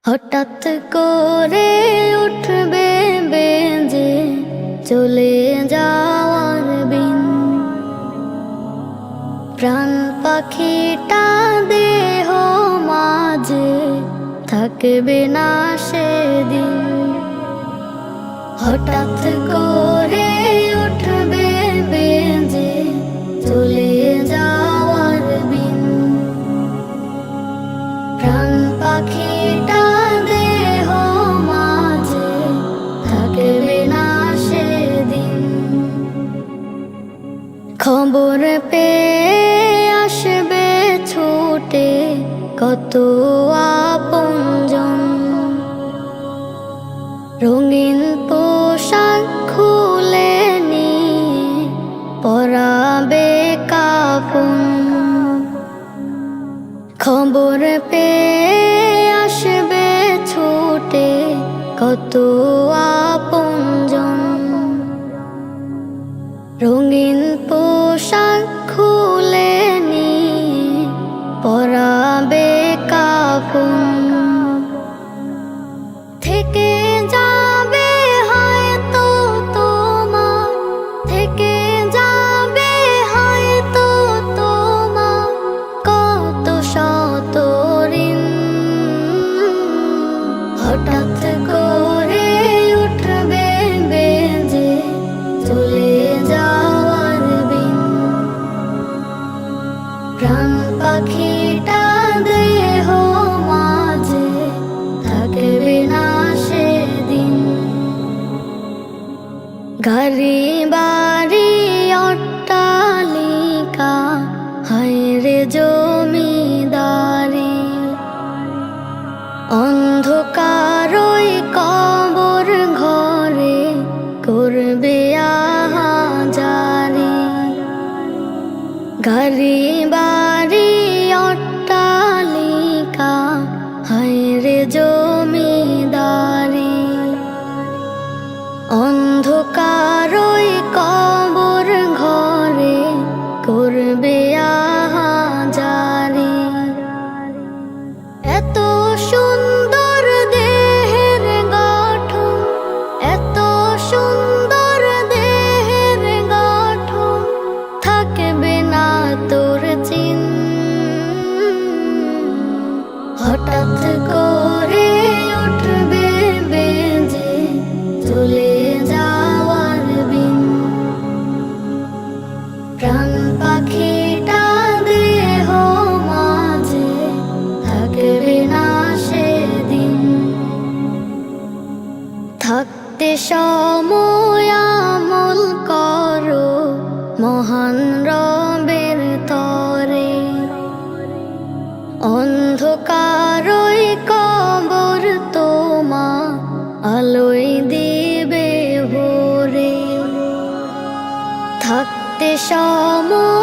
হঠাৎ করে উঠবে বেজে চলে যাওয়ার বিন, প্রাণ পাখিটা দেহ মাঝে থাকবে না সেদিন। হঠাৎ করে উঠবে বেজে চলে যাওয়ার বিন, প্রাণ পাখিটা দেহ মাঝে থাকবে না সেদিন। খবর পেয়ে আসবে ছুটে কত আপনজন, রঙিন পোশাক খুলে নিয়ে পরাবে কাফন। খবর পেয়ে আসবে ছুটে কত আপনজন, রঙিন পোশাক খুলে নিয়ে পরাবে কাফন। থেকে যাবে হয়তো তোমার, থেকে যাবে হয়তো তোমার কত শত ঋণ। হঠাৎ করে উঠবে বেজে চলে যাওয়ার বিন, প্রাণ পাখিটা দেহ মাঝে থাকবে না সেদিন। গাড়ি বাড়ি অট্টালিকা হায়রে জমিদারি, অন্ধকারই কবর ঘরে করবে আহাজারি। গাড়ি বাড়ি অট্টালিকা হায়রে জমিদারি, অন্ধকারই কবর ঘরে করবে আহাজারি। এত সুন্দর দেহের গঠন, এত সুন্দর দেহের গঠন থাকবে না তোর চিন। হঠাৎ করে উঠবে বেজে চলে যাওয়ার বিন, প্রাণ পাখিটা দেহ মাঝে থাকবে না সেদিন। থাকতে সময় আমল করো মহান রবের তরে, অন্ধকারই কবর তোমা আলোয় দিবে ভোরে। থাকতে সময়